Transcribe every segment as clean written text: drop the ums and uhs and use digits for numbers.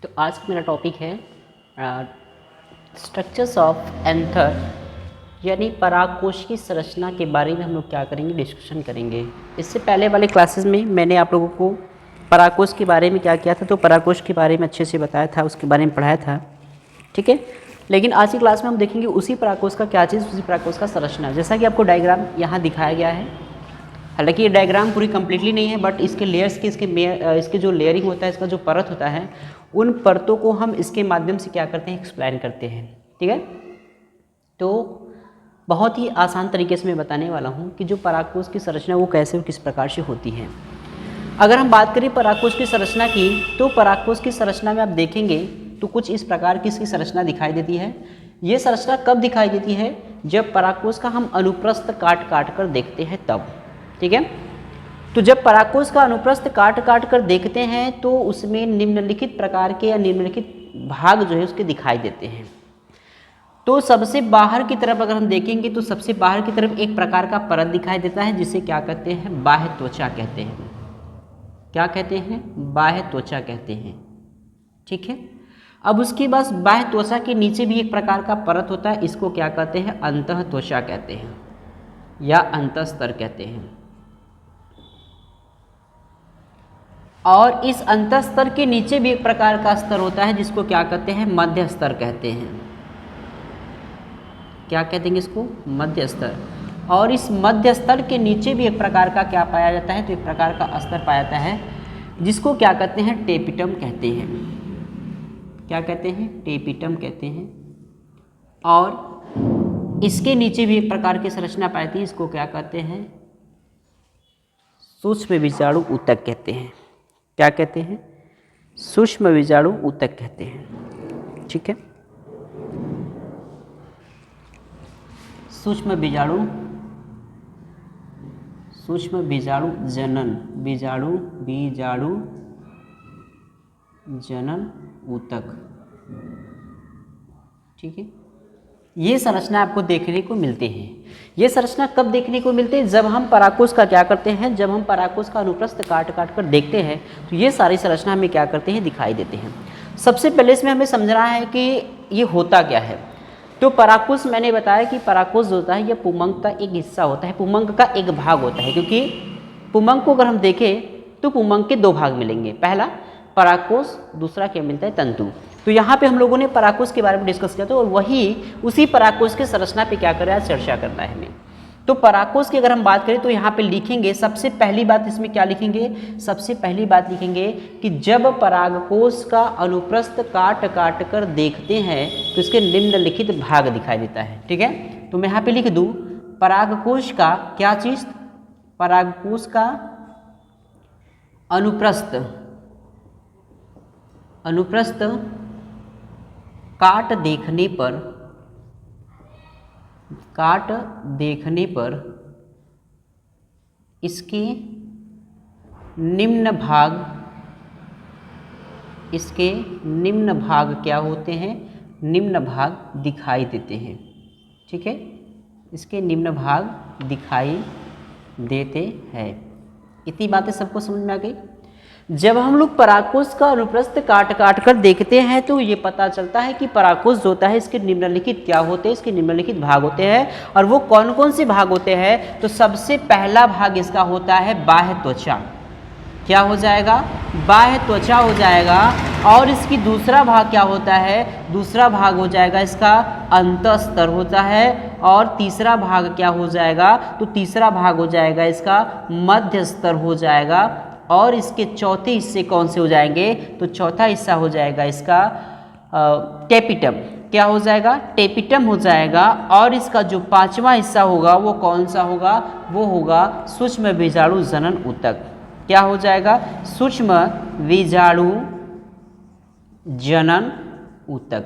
तो आज का मेरा टॉपिक है स्ट्रक्चर्स ऑफ एंथर यानी परागकोश की संरचना के बारे में हम लोग क्या करेंगे, डिस्कशन करेंगे। इससे पहले वाले क्लासेस में मैंने आप लोगों को परागकोश के बारे में क्या किया था, तो परागकोश के बारे में अच्छे से बताया था, उसके बारे में पढ़ाया था, ठीक है। लेकिन आज की क्लास में हम देखेंगे उसी परागकोश का क्या चीज़, उसी परागकोश का संरचना। जैसा कि आपको डायग्राम यहाँ दिखाया गया है, हालांकि ये डायग्राम पूरी कंप्लीटली नहीं है, बट इसके लेयर्स की इसके जो लेयरिंग होता है, इसका जो परत होता है, उन परतों को हम इसके माध्यम से क्या करते हैं, एक्सप्लेन करते हैं, ठीक है। तो बहुत ही आसान तरीके से मैं बताने वाला हूँ कि जो परागकोश की संरचना वो कैसे और किस प्रकार से होती है। अगर हम बात करें परागकोश की संरचना की, तो परागकोश की संरचना में आप देखेंगे तो कुछ इस प्रकार की इसकी संरचना दिखाई देती है। ये संरचना कब दिखाई देती है, जब परागकोश का हम अनुप्रस्थ काट कर देखते हैं तब, ठीक है। तो जब परागकोश का अनुप्रस्थ काट कर देखते हैं तो उसमें निम्नलिखित प्रकार के या निम्नलिखित भाग जो है उसके दिखाई देते हैं। तो सबसे बाहर की तरफ अगर हम देखेंगे तो सबसे बाहर की तरफ एक प्रकार का परत दिखाई देता है, जिसे क्या कहते हैं, बाह्य त्वचा कहते हैं। क्या कहते हैं, बाह्य त्वचा कहते हैं, ठीक है। अब उसके बाद बाह्य त्वचा के नीचे भी एक प्रकार का परत होता है, इसको क्या कहते हैं, अंतः त्वचा कहते हैं या अंतःस्तर कहते हैं। और इस अंतःस्तर के नीचे भी एक प्रकार का स्तर होता है, जिसको क्या कहते हैं, मध्य स्तर कहते हैं। क्या कहते हैं इसको, मध्य स्तर। और इस मध्य स्तर के नीचे भी एक प्रकार का क्या पाया जाता है, तो एक प्रकार का स्तर पाया जाता है, जिसको क्या कहते हैं, टेपिटम कहते हैं। क्या कहते हैं, टेपिटम कहते हैं। और इसके नीचे भी एक प्रकार की संरचना पाई जाती है, इसको क्या कहते हैं, सूक्ष्म बीजाणु ऊतक कहते हैं। क्या कहते हैं, सूक्ष्म बीजाणु ऊतक कहते हैं, ठीक है। सूक्ष्म बीजाणु जनन, बीजाणु जनन ऊतक, ठीक है। ये संरचना आपको देखने को मिलते हैं। ये संरचना कब देखने को मिलते हैं, जब हम परागकोश का क्या करते हैं, जब हम परागकोश का अनुप्रस्थ काट कर देखते हैं तो ये सारी संरचना हमें क्या करते हैं, दिखाई देते हैं। सबसे पहले इसमें हमें समझना है कि ये होता क्या है। तो परागकोश, मैंने बताया कि परागकोश जो होता है ये पुमंग का एक हिस्सा होता है, पुमंग का एक भाग होता है। क्योंकि पुमंग को अगर हम देखें तो पुमंग के दो भाग मिलेंगे, पहला परागकोश, दूसरा क्या मिलता है, तंतु। तो यहाँ पे हम लोगों ने परागकोश के बारे में डिस्कस किया, तो वही उसी परागकोश की संरचना पे क्या कर रहा है, चर्चा करना है हमें। तो परागकोश की अगर हम बात करें तो यहाँ पे लिखेंगे, सबसे पहली बात इसमें क्या लिखेंगे, सबसे पहली बात लिखेंगे कि जब परागकोश का अनुप्रस्थ काट कर देखते हैं तो इसके निम्नलिखित भाग दिखाई देता है, ठीक है। तो मैं यहाँ पे लिख दूँ, परागकोश का क्या चीज, परागकोश का अनुप्रस्थ काट देखने पर इसके निम्न भाग क्या होते हैं, निम्न भाग दिखाई देते हैं, ठीक है। इसके निम्न भाग दिखाई देते हैं। इतनी बातें सबको समझ में आ गई। जब हम लोग परागकोश का अनुप्रस्थ काट कर देखते हैं तो ये पता चलता है कि परागकोश जो होता है इसके निम्नलिखित क्या होते हैं, इसके निम्नलिखित भाग होते हैं। और वो कौन कौन से भाग होते हैं, तो सबसे पहला भाग इसका होता है बाह्य त्वचा। क्या हो जाएगा, बाह्य त्वचा हो जाएगा। और इसकी दूसरा भाग क्या होता है, दूसरा भाग हो जाएगा इसका अंतःस्तर होता है। और तीसरा भाग क्या हो जाएगा, तो तीसरा भाग हो जाएगा इसका मध्य स्तर हो जाएगा। और इसके चौथे हिस्से कौन से हो जाएंगे, तो चौथा हिस्सा हो जाएगा इसका टेपिटम। क्या हो जाएगा, टेपिटम हो जाएगा। और इसका जो पांचवा हिस्सा होगा वो कौन सा होगा, वो होगा सूक्ष्म बीजाणु जनन ऊतक। क्या हो जाएगा, सूक्ष्म बीजाणु जनन ऊतक।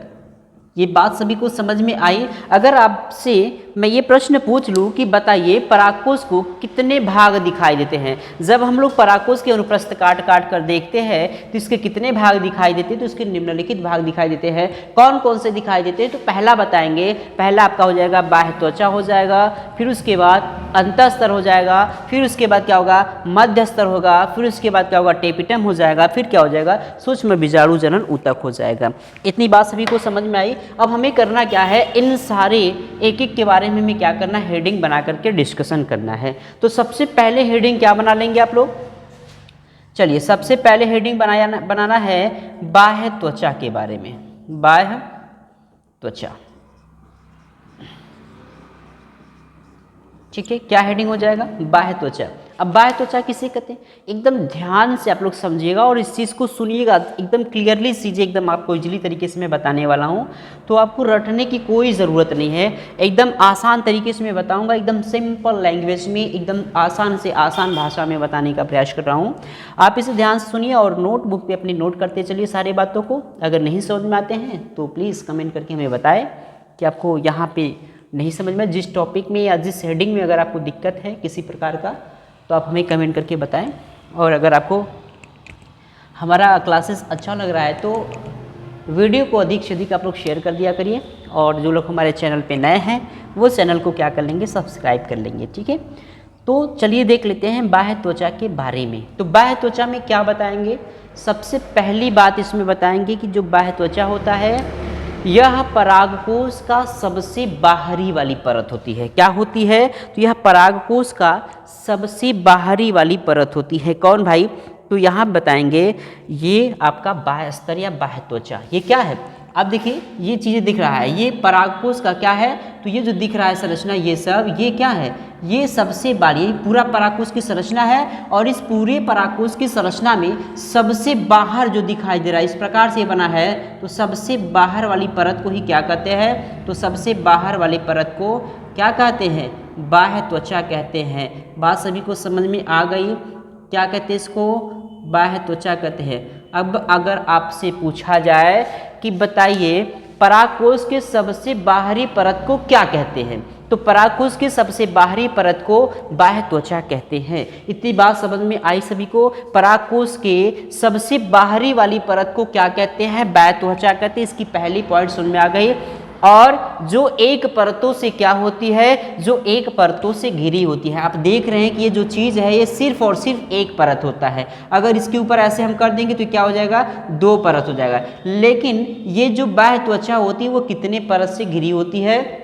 ये बात सभी को समझ में आई। अगर आपसे मैं ये प्रश्न पूछ लूँ कि बताइए परागकोश को कितने भाग दिखाई देते हैं, जब हम लोग परागकोश के अनुप्रस्थ काट काट कर देखते हैं तो इसके कितने भाग दिखाई देते हैं, तो इसके निम्नलिखित भाग दिखाई देते हैं। कौन कौन से दिखाई देते हैं, तो पहला बताएंगे, पहला आपका हो जाएगा बाह्य त्वचा हो जाएगा, फिर उसके बाद अंतःस्तर हो जाएगा, फिर उसके बाद क्या होगा मध्य स्तर होगा, फिर उसके बाद क्या होगा टेपिटम हो जाएगा, फिर क्या हो जाएगा सूक्ष्म बीजाणु जनन ऊतक हो जाएगा। इतनी बात सभी को समझ में आई। अब हमें करना क्या है, इन सारे एक एक के बारे में हमें क्या करना है, हेडिंग बना करके डिस्कशन करना है। तो सबसे पहले हेडिंग क्या बना लेंगे आप लोग, चलिए सबसे पहले हेडिंग बनाना है बाह्य त्वचा के बारे में, बाह्य त्वचा। ठीक है, क्या हेडिंग हो जाएगा, बाह्य त्वचा। अब बाह्य त्वचा किसे कहते हैं, एकदम ध्यान से आप लोग समझिएगा और इस चीज़ को सुनिएगा, एकदम क्लियरली चीज़ें एकदम आपको इजीली तरीके से मैं बताने वाला हूँ, तो आपको रटने की कोई ज़रूरत नहीं है। एकदम आसान तरीके से मैं बताऊँगा, एकदम सिंपल लैंग्वेज में, एकदम आसान से आसान भाषा में बताने का प्रयास कर रहा हूँ। आप इसे ध्यान से सुनिए और नोटबुक पर अपनी नोट करते चलिए सारी बातों को। अगर नहीं समझ में आते हैं तो प्लीज़ कमेंट करके हमें बताएं कि आपको यहाँ पे नहीं समझ में, जिस टॉपिक में या जिस हेडिंग में अगर आपको दिक्कत है किसी प्रकार का तो आप हमें कमेंट करके बताएं। और अगर आपको हमारा क्लासेस अच्छा लग रहा है तो वीडियो को अधिक से अधिक आप लोग शेयर कर दिया करिए, और जो लोग हमारे चैनल पे नए हैं वो चैनल को क्या कर लेंगे, सब्सक्राइब कर लेंगे। ठीक है, तो चलिए देख लेते हैं बाह्य त्वचा के बारे में। तो बाह्य त्वचा में क्या बताएंगे, सबसे पहली बात इसमें बताएंगे कि जो बाह्य त्वचा होता है यह परागकोश का सबसे बाहरी वाली परत होती है। क्या होती है, तो यह परागकोश का सबसे बाहरी वाली परत होती है। कौन भाई, तो यहाँ बताएंगे ये आपका बाह्य स्तर या बाह्य त्वचा, ये क्या है। अब देखिए ये चीज़ें दिख रहा है, ये परागकोश का क्या है, तो ये जो दिख रहा है संरचना, ये सब ये क्या है, ये सबसे बाहरी, पूरा परागकोश की संरचना है। और इस पूरे परागकोश की संरचना में सबसे बाहर जो दिखाई दे रहा है, इस प्रकार से बना है, तो सबसे बाहर वाली परत को ही क्या कहते हैं, तो सबसे बाहर वाली परत को क्या कहते हैं, बाह्य त्वचा कहते हैं। बात सभी को समझ में आ गई, क्या कहते हैं इसको, बाह्य त्वचा कहते हैं। अब अगर आपसे पूछा जाए कि बताइए परागकोश के सबसे बाहरी परत को क्या कहते हैं, तो परागकोश के सबसे बाहरी परत को बाह्य त्वचा कहते हैं। इतनी बात समझ में आई सभी को। परागकोश के सबसे बाहरी वाली परत को क्या कहते हैं, बाह्य त्वचा कहते हैं। इसकी पहली पॉइंट सुन में आ गई। और जो एक परतों से क्या होती है, जो एक परतों से घिरी होती है। आप देख रहे हैं कि ये जो चीज़ है ये सिर्फ और सिर्फ एक परत होता है। अगर इसके ऊपर ऐसे हम कर देंगे तो क्या हो जाएगा, दो परत हो जाएगा। लेकिन ये जो बाह्य त्वचा होती है वो कितने परत से घिरी होती है,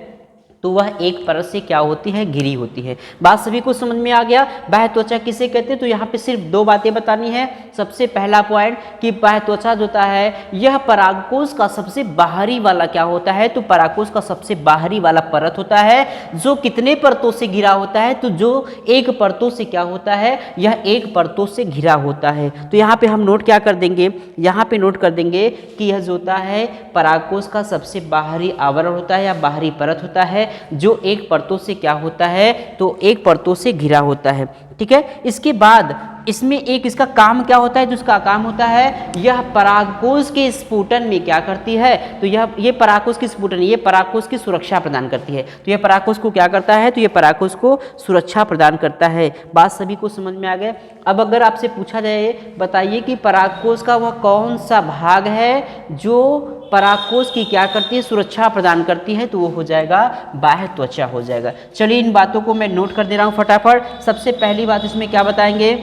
तो वह एक परत से क्या होती है, घिरी होती है। बात सभी को समझ में आ गया। बाह्य त्वचा किसे कहते हैं, तो यहाँ पे सिर्फ दो बातें बतानी है। सबसे पहला पॉइंट कि बाह्य त्वचा जो होता है यह परागकोश का सबसे बाहरी वाला क्या होता है, तो परागकोश का सबसे बाहरी वाला परत होता है, जो कितने परतों से घिरा होता है, तो जो एक परतों से क्या होता है, यह एक परतों से घिरा होता है। तो यहाँ पे हम नोट क्या कर देंगे, यहाँ पे नोट कर देंगे कि यह जो होता है परागकोश का सबसे बाहरी आवरण होता है या बाहरी परत होता है, जो एक परतों से क्या होता है, तो एक परतों से घिरा होता है। ठीक है, इसके बाद इसमें एक इसका काम क्या होता है, जो इसका काम होता है यह परागकोश के स्फुटन में क्या करती है, तो ये परागकोश की स्फुटन, ये परागकोश की सुरक्षा प्रदान करती है। तो यह परागकोश को क्या करता है, तो यह परागकोश को सुरक्षा प्रदान करता है। बात सभी को समझ में आ गया। अब अगर आपसे पूछा जाए बताइए कि परागकोश का वह कौन सा भाग है जो परागकोश की क्या करती है, सुरक्षा प्रदान करती है, तो वो हो जाएगा बाह्य त्वचा हो जाएगा। चलिए इन बातों को मैं नोट कर दे रहा हूँ फटाफट। सबसे पहली बात इसमें क्या बताएंगे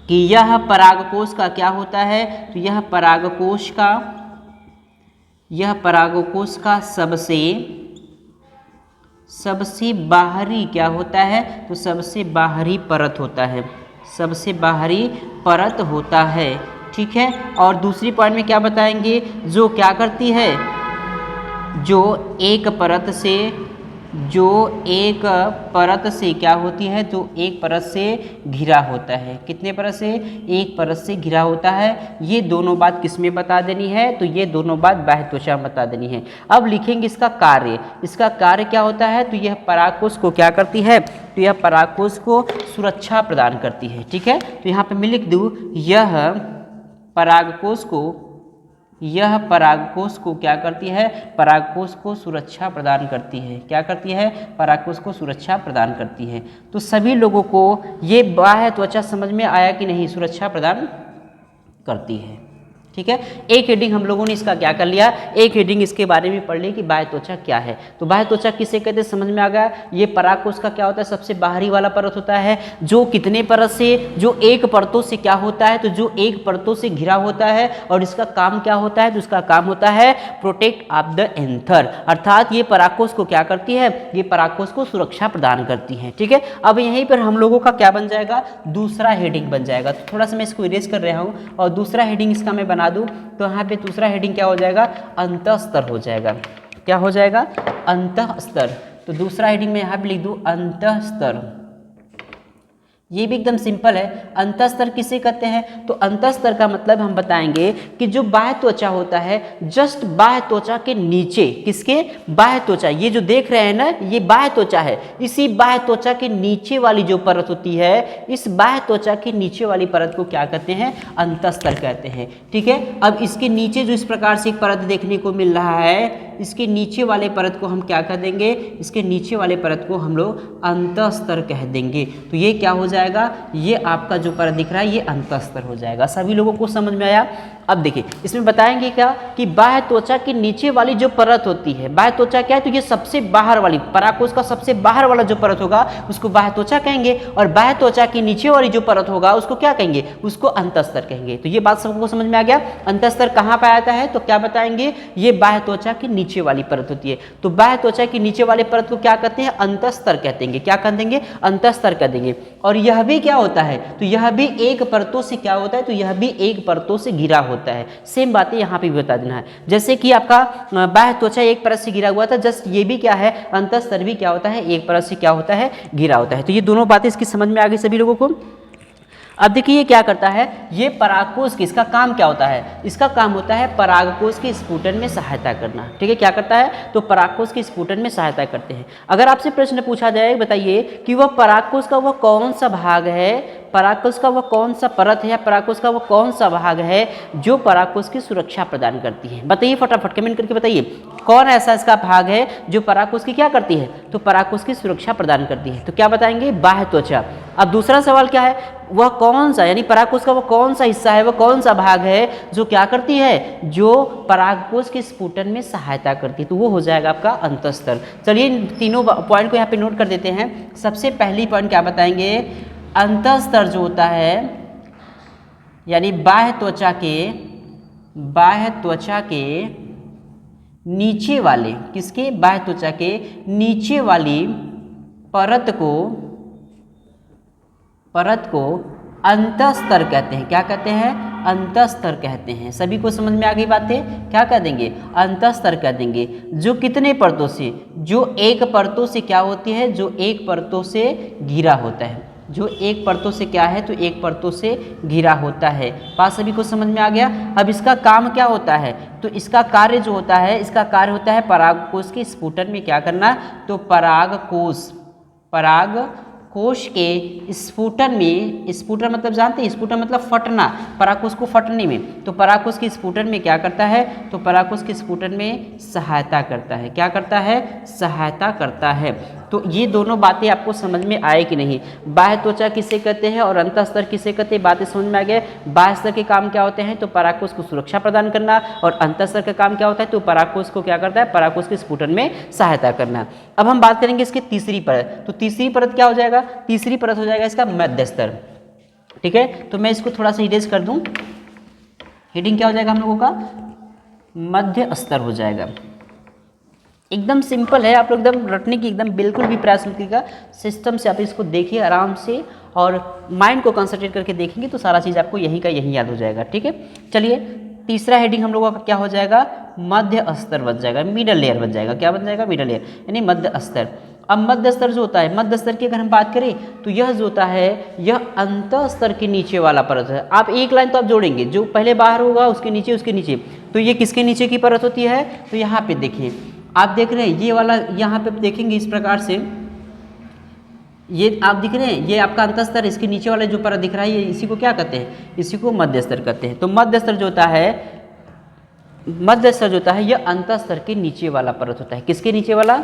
कि यह परागकोश का क्या होता है, तो यह परागकोश का सबसे बाहरी क्या होता है, तो सबसे बाहरी परत होता है, सबसे बाहरी परत होता है। ठीक है, और दूसरी पॉइंट में क्या बताएंगे, जो क्या करती है, जो एक परत से क्या होती है, तो एक परत से घिरा होता है। कितने परत से, एक परत से घिरा होता है। ये दोनों बात किस में बता देनी है, तो ये दोनों बात बाह्य त्वचा में बता देनी है। अब लिखेंगे इसका कार्य, इसका कार्य क्या होता है, तो यह परागकोश को क्या करती है, तो यह परागकोश को सुरक्षा प्रदान करती है। ठीक है, तो यहाँ पे मैं लिख दूँ, यह परागकोश को यह परागकोश को क्या करती है, परागकोश को सुरक्षा प्रदान करती है। क्या करती है, परागकोश को सुरक्षा प्रदान करती है। तो सभी लोगों को ये बाह्य त्वचा समझ में आया कि नहीं, सुरक्षा प्रदान करती है। ठीक है, एक हेडिंग हम लोगों ने इसका क्या कर लिया, एक हेडिंग इसके बारे में पढ़ ली कि बाह्य त्वचा क्या है। तो बाह्य त्वचा किसे कहते हैं समझ में आ गया। ये परागकोश का क्या होता है, सबसे बाहरी वाला परत होता है जो कितने परत से, जो एक परतों से क्या होता है, तो जो एक परतों से घिरा होता है। और इसका काम क्या होता है, तो इसका काम होता है प्रोटेक्ट ऑफ द एंथर, अर्थात ये परागकोश को क्या करती है, ये परागकोश को सुरक्षा प्रदान करती है। ठीक है, अब यहीं पर हम लोगों का क्या बन जाएगा, दूसरा हेडिंग बन जाएगा। तो थोड़ा सा मैं इसको इरेज कर रहा हूँ और दूसरा हेडिंग इसका मैं बना दूं, तो यहाँ पे दूसरा हेडिंग क्या हो जाएगा, अंतःस्तर हो जाएगा। क्या हो जाएगा, अंतःस्तर। तो दूसरा हेडिंग में यहाँ पे लिख दूं अंतःस्तर। ये भी एकदम सिंपल है। अंतःस्तर किसे कहते हैं, तो अंतःस्तर का मतलब हम बताएंगे कि जो बाह्य त्वचा होता है, जस्ट बाह्य त्वचा के नीचे, किसके, बाह्य त्वचा, ये जो देख रहे हैं ना, ये बाह्य त्वचा है। इसी बाह्य त्वचा के नीचे वाली जो परत होती है, इस बाह्य त्वचा के नीचे वाली परत को क्या कहते हैं, अंतःस्तर कहते हैं। ठीक है, अब इसके नीचे जो इस प्रकार से एक परत देखने को मिल रहा है, इसके नीचे वाले परत को हम क्या कह देंगे, इसके नीचे वाले परत को हम लोग अंतःस्तर कह देंगे। तो ये क्या हो जाएगा, ये आपका जो परत दिख रहा है ये अंतःस्तर हो जाएगा। सभी लोगों को समझ में आया। अब देखिए इसमें बताएंगे क्या कि बाह्य त्वचा के नीचे वाली जो परत होती है, बाह्य त्वचा क्या है, तो ये सबसे बाहर वाली, परागकोश का सबसे बाहर वाला जो परत होगा उसको बाह्य त्वचा कहेंगे, और बाह्य त्वचा के नीचे वाली जो परत होगा उसको क्या कहेंगे, उसको अंतःस्तर कहेंगे। तो ये बात सबको समझ में आ गया। अंतःस्तर कहाँ पे आता है, तो क्या बताएंगे, ये बाह्य त्वचा की नीचे वाली परत होती है। तो बाह्य त्वचा की नीचे वाली परत को क्या कहते हैं, अंतःस्तर कहते हैं। क्या कह देंगे, अंतःस्तर कह देंगे। और यह भी क्या होता है, तो यह भी एक परतों से क्या होता है, तो यह भी एक परतों से घिरा होता है। सेम बातें यहाँ पे भी बता देना है। जैसे कि आपका बाह्य त्वचा एक परत से घिरा हुआ था, जस्ट ये भी क्या है, अंतःस्तर भी क्या होता है, एक परत से क्या होता है, घिरा होता है। तो ये दोनों बातें इसकी समझ में आ गई सभी लोगों को। अब देखिए ये क्या करता है, ये परागकोश की, इसका काम क्या होता है, इसका काम होता है परागकोश के स्फुटन में सहायता करना। ठीक है, क्या करता है, तो परागकोश के स्फुटन में सहायता करते हैं। अगर आपसे प्रश्न पूछा जाए, बताइए कि वह परागकोश का वह कौन सा भाग है, परागकोश का वह कौन सा परत है, या परागकोश का वह कौन सा भाग है जो परागकोश की सुरक्षा प्रदान करती है। बताइए फटाफट कमेंट करके बताइए, कौन ऐसा इसका भाग है जो परागकोश की क्या करती है, तो परागकोश की सुरक्षा प्रदान करती है। तो क्या बताएंगे, बाह्य त्वचा। अब दूसरा सवाल क्या है, वह कौन सा, यानी परागकोश का वह कौन सा हिस्सा है, वह कौन सा भाग है जो क्या करती है, जो परागकोश के स्फुटन में सहायता करती है। तो वो हो जाएगा आपका अंतःस्तर। चलिए इन तीनों पॉइंट को यहाँ पे नोट कर देते हैं। सबसे पहली पॉइंट क्या बताएंगे, अंतःस्तर जो होता है, यानी बाह्य त्वचा के नीचे वाले, किसके, बाह्य त्वचा के नीचे वाली परत को अंतःस्तर कहते हैं। क्या कहते हैं, अंतःस्तर कहते हैं। सभी को समझ में आ गई बातें, क्या कह देंगे, अंतःस्तर कह देंगे। जो कितने परतों से, जो एक परतों से क्या होती है, जो एक परतों से घिरा होता है, जो एक परतों से क्या है, तो एक परतों से घिरा होता है। बात सभी को समझ में आ गया। अब इसका काम क्या होता है, तो इसका कार्य जो होता है, इसका कार्य होता है परागकोश के स्फुटन में क्या करना, तो परागकोश के स्फुटन में, स्फुटन मतलब जानते हैं, स्फुटन मतलब फटना, परागकोश को फटने में। तो परागकोश के स्फुटन में क्या करता है, तो परागकोश के स्फुटन में सहायता करता है। क्या करता है, सहायता करता है। तो ये दोनों बातें आपको समझ में आए कि नहीं, बाह्य त्वचा किसे कहते हैं और अंतःस्तर किसे कहते हैं, बातें समझ में आ गए। बाह्य स्तर के काम क्या होते हैं, तो परागकोश को सुरक्षा प्रदान करना, और अंतःस्तर का काम क्या होता है, तो परागकोश को क्या करता है, परागकोश के स्फुटन में सहायता करना। अब हम बात करेंगे इसकी तीसरी परत। तो तीसरी परत क्या हो जाएगा, तीसरी परत हो जाएगा इसका मध्य स्तर। ठीक है, तो मैं इसको थोड़ा सा इरेज कर दूं। हेडिंग क्या हो जाएगा हम लोगों का, मध्य स्तर हो जाएगा। एकदम सिंपल है, आप लोग एकदम रटने की एकदम बिल्कुल भी प्रयास मत कीजिएगा, सिस्टम से आप इसको देखिए आराम से, और माइंड को कंसंट्रेट करके देखेंगे तो सारा चीज़ आपको यहीं का यहीं याद हो जाएगा। ठीक है, चलिए तीसरा हेडिंग हम लोगों का क्या हो जाएगा, मध्य स्तर बन जाएगा, मिडल लेयर बन जाएगा। क्या बन जाएगा, मिडल लेयर, यानी मध्य स्तर। अब मध्य स्तर जो होता है, मध्य स्तर की अगर हम बात करें तो यह जो होता है, यह अंतःस्तर के नीचे वाला परत है। आप एक लाइन तो आप जोड़ेंगे, जो पहले बाहर होगा उसके नीचे, तो ये किसके नीचे की परत होती है, तो यहाँ पे देखिए आप देख रहे हैं, ये वाला यहाँ पे देखेंगे इस प्रकार से, ये आप दिख रहे हैं, ये आपका अंतःस्तर, इसके नीचे वाला जो परत दिख रहा है, ये इसी को क्या कहते हैं, इसी को मध्य स्तर कहते हैं। तो मध्य स्तर जो होता है, मध्य स्तर जो होता है यह अंतः स्तर के नीचे वाला परत होता है। किसके नीचे वाला?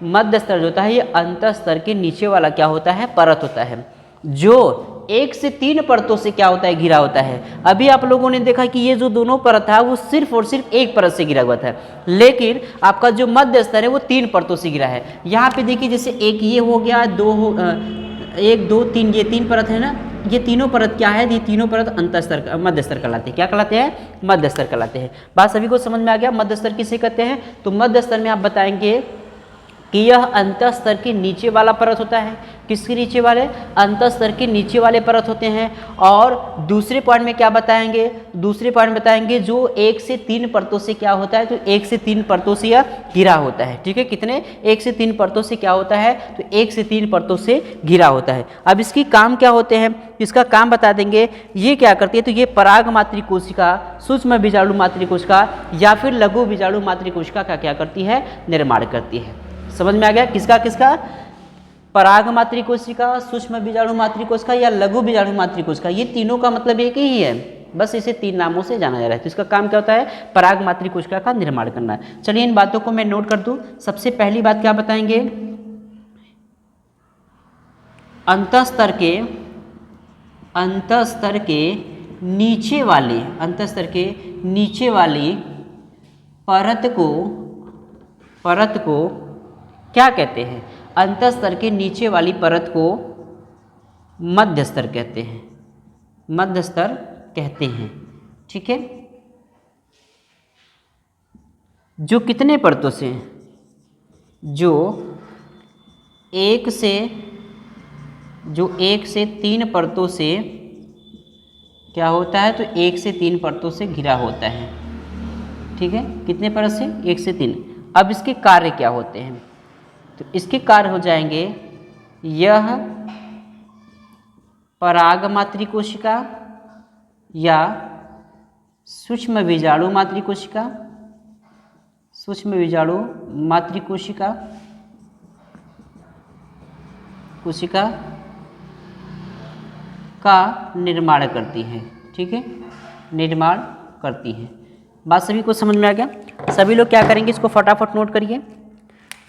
मध्य स्तर जो होता है यह अंतः स्तर के नीचे वाला क्या होता है? परत होता है, जो 1 से 3 परतों से क्या होता है? घिरा होता है। अभी आप लोगों ने देखा कि ये जो दोनों परत था वो सिर्फ और सिर्फ एक परत से घिरा हुआ था, लेकिन आपका जो मध्य स्तर है वो 3 परतों से घिरा है। यहाँ पे देखिए जैसे एक ये हो गया, 1 2 3, ये 3 परत है ना, ये तीनों परत क्या है? ये तीनों परत अंतः स्तर मध्य स्तर कहलाते हैं। क्या कहलाते हैं? मध्य स्तर कहलाते हैं। बात सभी को समझ में आ गया? मध्य स्तर किसे कहते हैं? तो मध्य स्तर में आप बताएंगे कि यह अंतः स्तर के नीचे वाला परत होता है। किसके नीचे वाले? अंतः स्तर के नीचे वाले परत होते हैं। और दूसरे पॉइंट में क्या बताएंगे? दूसरे पॉइंट बताएंगे जो 1 से 3 परतों से क्या होता है? तो 1 से 3 परतों से यह घिरा होता है। ठीक है, कितने? 1 से 3 परतों से क्या होता है? तो 1 से 3 परतों से घिरा होता है। अब इसकी काम क्या होते हैं? इसका काम बता देंगे। ये क्या करती है? तो ये पराग मातृ कोशिका, सूक्ष्म बीजाणु मातृ कोशिका या फिर लघु बीजाणु मातृ कोशिका का क्या करती है? निर्माण करती है। समझ में आ गया? किसका किसका? पराग मातृ कोशिका, सूक्ष्म बीजाणु मातृ कोशिका या लघु बीजाणु मातृ कोशिका, ये तीनों का मतलब एक ही है, बस इसे 3 नामों से जाना जा रहा है। तो इसका काम क्या होता है? पराग मातृ कोशिका का निर्माण करना है। चलिए इन बातों को मैं नोट कर दूं। सबसे पहली बात क्या बताएंगे? अंतः स्तर के नीचे वाली परत को क्या कहते हैं? अंतः स्तर के नीचे वाली परत को मध्य स्तर कहते हैं। मध्य स्तर कहते हैं। ठीक है, जो कितने परतों से? जो 1 से 3 परतों से क्या होता है? तो 1 से 3 परतों से घिरा होता है। ठीक है, कितने परत से? 1 से 3। अब इसके कार्य क्या होते हैं? तो इसके कार्य हो जाएंगे, यह पराग मातृ कोशिका या सूक्ष्म बीजाणु मातृ कोशिका का निर्माण करती है। ठीक है, निर्माण करती है। बात सभी को समझ में आ गया? सभी लोग क्या करेंगे? इसको फटाफट नोट करिए,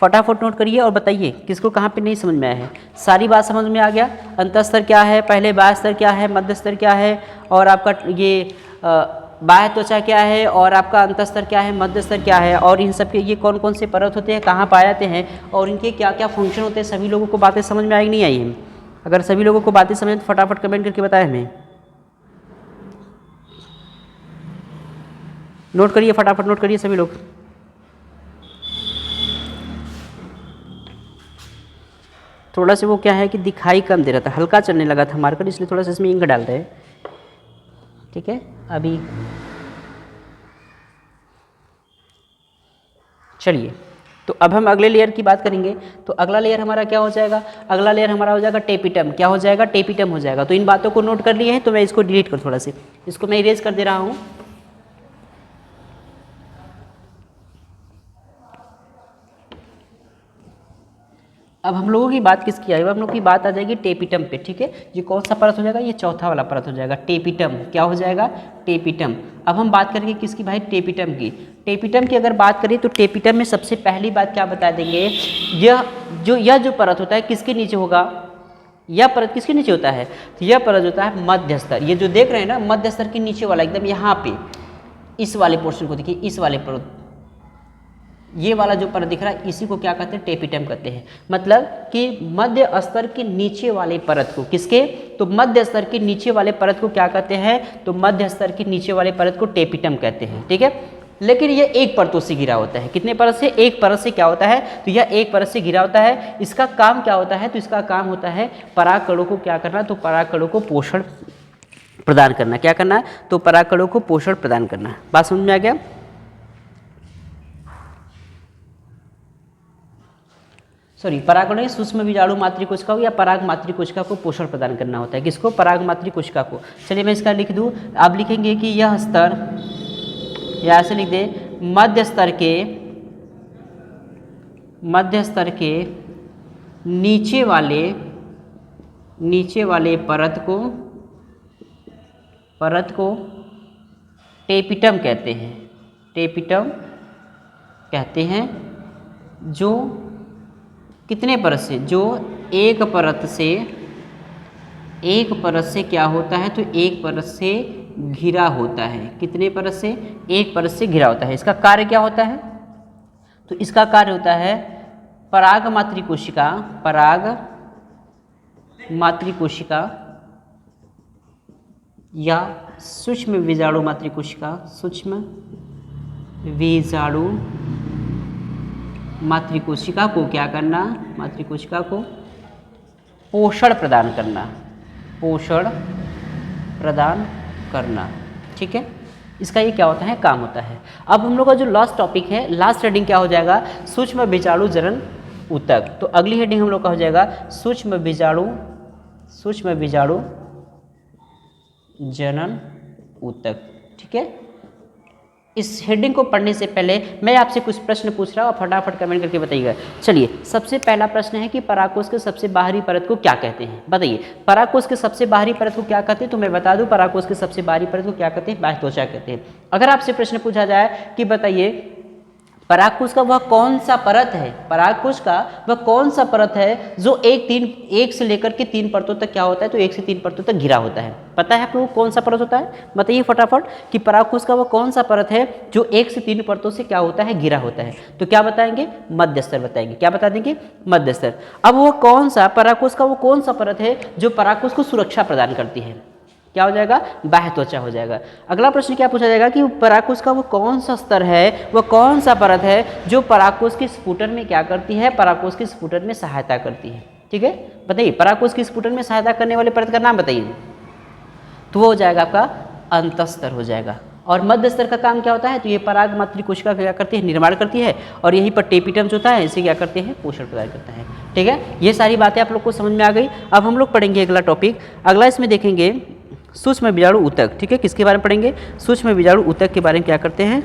फटाफट नोट करिए और बताइए किसको कहाँ पे नहीं समझ में आया है। सारी बात समझ में आ गया? अंतः स्तर क्या है, पहले बाह्य स्तर क्या है, मध्य स्तर क्या है, और आपका ये बाह्य त्वचा क्या है, और आपका अंतः स्तर क्या है, मध्य स्तर क्या है, और इन सब के ये कौन कौन से परत होते हैं, कहाँ पाए जाते हैं, और इनके क्या क्या फंक्शन होते हैं। सभी लोगों को बातें समझ में आई नहीं आई हैं? अगर सभी लोगों को बातें समझ तो फटाफट कमेंट करके बताएं हमें। नोट करिए, फटाफट नोट करिए सभी लोग। थोड़ा सा वो क्या है कि दिखाई कम दे रहा था, हल्का चलने लगा था मार्कर, इसलिए थोड़ा सा इसमें इंक डाल रहे हैं। ठीक है, अभी चलिए, तो अब हम अगले लेयर की बात करेंगे। तो अगला लेयर हमारा क्या हो जाएगा? अगला लेयर हमारा हो जाएगा टेपिटम। क्या हो जाएगा? टेपिटम हो जाएगा। तो इन बातों को नोट कर लिए हैं, तो मैं इसको डिलीट कर, थोड़ा सा इसको मैं इरेज कर दे रहा हूँ। अब हम लोगों की बात किसकी आएगी? हम लोग की बात आ जाएगी टेपिटम पे। ठीक है, ये कौन सा परत हो जाएगा? ये चौथा वाला परत हो जाएगा, टेपिटम। क्या हो जाएगा? टेपिटम। अब हम बात करेंगे किसकी भाई? टेपिटम की। टेपिटम की अगर बात करें तो टेपिटम में सबसे पहली बात क्या बता देंगे? यह जो परत होता है किसके नीचे होगा? यह परत किसके नीचे होता है? तो यह परत होता है मध्य स्तर। ये जो देख रहे हैं ना, मध्य स्तर के नीचे वाला, एकदम यहाँ पे इस वाले पोर्शन को देखिए, इस वाले परत, ये वाला जो परत दिख रहा है, इसी को क्या कहते हैं? टेपिटम कहते हैं। मतलब कि मध्य स्तर के नीचे वाले परत को, किसके? तो मध्य स्तर के नीचे वाले परत को क्या कहते हैं? तो मध्य स्तर के नीचे वाले परत को टेपिटम कहते हैं। ठीक है, लेकिन ये एक परतों से घिरा होता है। कितने परत से? एक परत से क्या होता है? तो यह एक परत से घिरा होता है। इसका काम क्या होता है? तो इसका काम होता है परागकणों को क्या करना? तो परागकणों को पोषण प्रदान करना। क्या करना है? तो परागकणों को पोषण प्रदान करना। बात समझ में आ गया? परागकणों सूक्ष्म बीजाणु मातृ कोशिका को या पराग मातृ कोशिका को पोषण प्रदान करना होता है। किसको? पराग मातृ कोशिका को। चलिए मैं इसका लिख दूं। आप लिखेंगे कि यह स्तर, या ऐसे लिख दे, मध्य स्तर के नीचे वाले परत को टेपिटम कहते हैं। टेपिटम कहते हैं, जो कितने परत से, जो एक परत से क्या होता है, तो एक परत से घिरा होता है। कितने परत से? एक परत से घिरा होता है। इसका कार्य क्या होता है? तो इसका कार्य होता है पराग मातृकोशिका या सूक्ष्म बीजाणु मातृकोशिका को क्या करना? मातृकोशिका को पोषण प्रदान करना। ठीक है, इसका ये क्या होता है? काम होता है। अब हम लोग का जो लास्ट टॉपिक है, लास्ट हेडिंग क्या हो जाएगा? सूक्ष्म बीजाणु जनन ऊतक। तो अगली हेडिंग हम लोग का हो जाएगा सूक्ष्म बीजाणु जनन ऊतक। ठीक है, इस हेडिंग को पढ़ने से पहले मैं आपसे कुछ प्रश्न पूछ रहा हूँ, फटाफट कमेंट करके बताइएगा। चलिए, सबसे पहला प्रश्न है कि परागकोश के सबसे बाहरी परत को क्या कहते हैं? बताइए, परागकोश के सबसे बाहरी परत को क्या कहते हैं? तो मैं बता दूं, परागकोश के सबसे बाहरी परत को क्या कहते हैं? बाह्य त्वचा कहते हैं। अगर आपसे प्रश्न पूछा जाए कि बताइए परागकोश का वह कौन सा परत है, परागकोश का वह कौन सा परत है जो एक से लेकर के 3 परतों तक क्या होता है? तो 1 से 3 परतों तक घिरा होता है। पता है आप लोगों को कौन सा परत होता है? बताइए फटाफट कि परागकोश का वह कौन सा परत है जो 1 से 3 परतों से क्या होता है? घिरा होता है। तो क्या बताएंगे? मध्यस्तर बताएंगे। क्या बता देंगे? मध्यस्तर। अब वह कौन सा परागकोश का वो कौन सा परत है जो परागकोश को सुरक्षा प्रदान करती है? क्या हो जाएगा? बाह्य त्वचा हो जाएगा। अगला प्रश्न क्या पूछा जाएगा कि परागकोश का वो कौन सा स्तर है, वह कौन सा परत है जो परागकोश के स्फुटन में क्या करती है? परागकोश के स्फुटन में सहायता करती है। ठीक है, बताइए परागकोश के स्फुटन में सहायता करने वाले परत का नाम बताइए। तो वो हो जाएगा आपका अंतस्तर हो जाएगा। और मध्य स्तर का काम क्या होता है? तो ये पराग मातृकोशिका क्या करती है? निर्माण करती है। और यहीं पर टेपिटम जो होता है इसे क्या करते हैं? पोषण प्रदान करता है। ठीक है, ये सारी बातें आप लोग को समझ में आ गई। अब हम लोग पढ़ेंगे अगला टॉपिक। अगला इसमें देखेंगे सूक्ष्म बीजाणु ऊतक। ठीक है, किसके बारे में पढ़ेंगे? सूक्ष्म बीजाणु ऊतक के बारे में क्या करते हैं?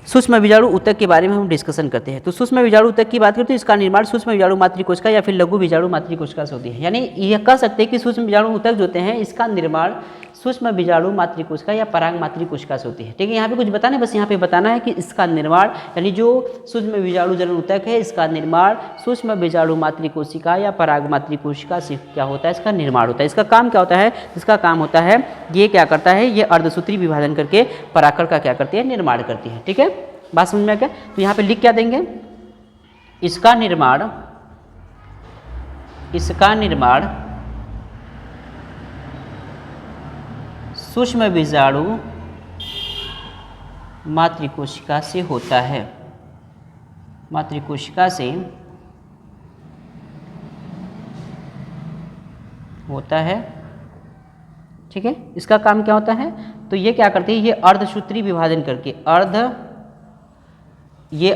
सूक्ष्म बीजाणु ऊतक के बारे में हम डिस्कशन करते हैं। तो सूक्ष्म बीजाणु ऊतक की बात करते हैं, इसका निर्माण सूक्ष्म बीजाणु मातृकोशिका या फिर लघु बीजाणु मातृकोशिका से होती है। यानी यह कह सकते हैं कि सूक्ष्म बीजाणु ऊतक जो होते हैं इसका निर्माण सूक्ष्म बीजाणु मातृकोशिका या पराग मातृकोशिका से होती है। ठीक है, यहाँ पे कुछ बताना है, बस यहाँ पे बताना है कि इसका निर्माण यानी जो सूक्ष्म बीजाणु जनन ऊतक है इसका निर्माण सूक्ष्म बीजाणु मातृकोशिका या पराग मातृकोशिका से क्या होता है? इसका निर्माण होता है। इसका काम क्या होता है? इसका काम होता है ये क्या करता है? ये अर्धसूत्री विभाजन करके परागकण का क्या करती है? निर्माण करती है। ठीक है, बात समझ में आ गया? तो यहाँ पे लिख क्या देंगे? इसका निर्माण सूक्ष्म बीजाणु मातृकोशिका से होता है। मातृकोशिका से होता है। ठीक है, इसका काम क्या होता है? तो ये क्या करते हैं? ये अर्धसूत्री विभाजन करके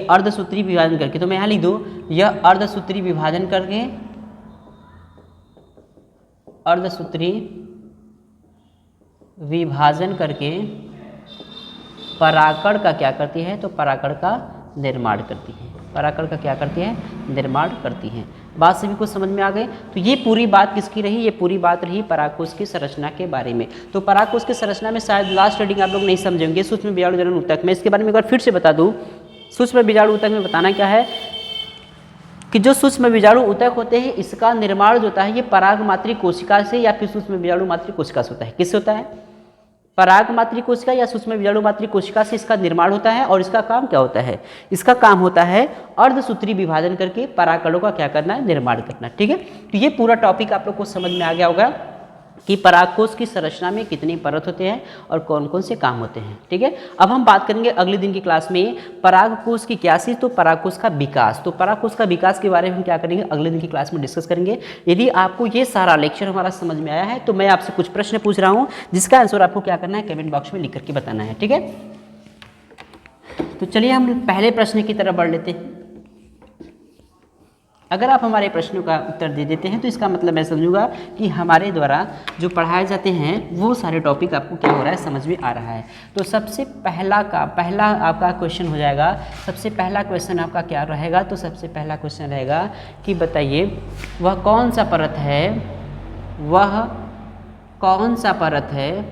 अर्धसूत्री विभाजन करके, तो मैं यहाँ लिख दूँ यह अर्धसूत्री विभाजन करके परागकण का क्या करती है? तो परागकण का निर्माण करती है। परागकण का क्या करती है? निर्माण करती है। बात सभी को समझ में आ गई? तो ये पूरी बात किसकी रही? ये पूरी बात रही परागकोश की संरचना के बारे में। तो परागकोश की संरचना में शायद लास्ट रीडिंग आप लोग नहीं समझेंगे, सूक्ष्म बीजाणु जनन ऊतक। मैं इसके बारे में एक बार फिर से बता दूं। सूक्ष्म बीजाणु ऊतक में बताना क्या है कि जो सूक्ष्म बीजाणु ऊतक होते हैं इसका निर्माण जो होता है ये पराग मातृकोशिका से या फिर सूक्ष्म बीजाणु मातृकोशिका से होता है। किससे होता है? पराग मातृकोशिका या सूक्ष्म बीजाणु मातृकोशिका से इसका निर्माण होता है। और इसका काम क्या होता है? इसका काम होता है अर्धसूत्री विभाजन करके परागकणों का क्या करना है? निर्माण करना। ठीक है, तो ये पूरा टॉपिक आप लोग को समझ में आ गया होगा कि परागकोश की संरचना में कितने परत होते हैं और कौन कौन से काम होते हैं। ठीक है, अब हम बात करेंगे अगले दिन की क्लास में परागकोश की क्या चीज़? तो परागकोश का विकास। तो परागकोश का विकास के बारे में हम क्या करेंगे? अगले दिन की क्लास में डिस्कस करेंगे। यदि आपको ये सारा लेक्चर हमारा समझ में आया है तो मैं आपसे कुछ प्रश्न पूछ रहा हूँ जिसका आंसर आपको क्या करना है? कमेंट बॉक्स में लिख करके बताना है। ठीक है, तो चलिए हम पहले प्रश्न की तरफ बढ़ लेते हैं। अगर आप हमारे प्रश्नों का उत्तर दे देते हैं तो इसका मतलब मैं समझूंगा कि हमारे द्वारा जो पढ़ाए जाते हैं वो सारे टॉपिक आपको क्या हो रहा है? समझ में आ रहा है। तो सबसे पहला आपका क्वेश्चन हो जाएगा। सबसे पहला क्वेश्चन आपका क्या रहेगा? तो सबसे पहला क्वेश्चन रहेगा कि बताइए वह कौन सा परत है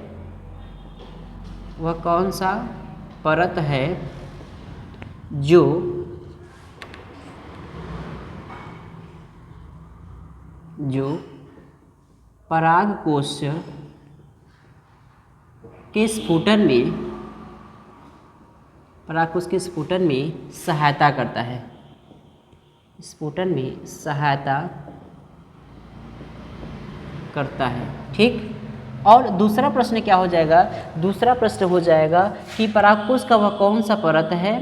वह कौन सा परत है जो परागकोश के स्फुटन में सहायता करता है, स्फुटन में सहायता करता है। ठीक। और दूसरा प्रश्न क्या हो जाएगा? दूसरा प्रश्न हो जाएगा कि परागकोश का वह कौन सा परत है,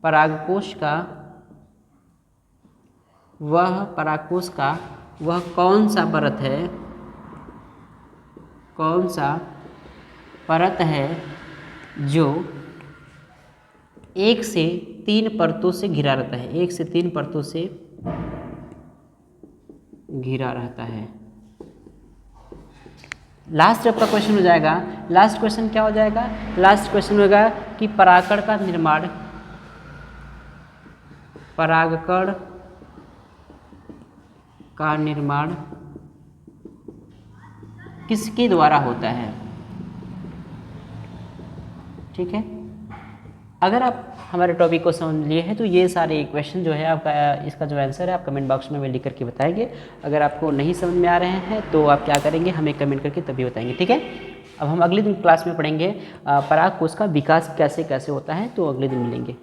परागकोश का वह कौन सा परत है, कौन सा परत है जो 1 से 3 परतों से घिरा रहता है, 1 से 3 परतों से घिरा रहता है। लास्ट आपका क्वेश्चन हो जाएगा। लास्ट क्वेश्चन क्या हो जाएगा? लास्ट क्वेश्चन होगा कि परागकण का निर्माण किसके द्वारा होता है? ठीक है। अगर आप हमारे टॉपिक को समझ लिए हैं तो ये सारे क्वेश्चन जो है आपका, इसका जो आंसर है आप कमेंट बॉक्स में लिख करके बताएंगे। अगर आपको नहीं समझ में आ रहे हैं तो आप क्या करेंगे, हमें कमेंट करके तभी बताएंगे। ठीक है। अब हम अगले दिन क्लास में पढ़ेंगे परागकोश का विकास कैसे कैसे होता है, तो अगले दिन मिलेंगे।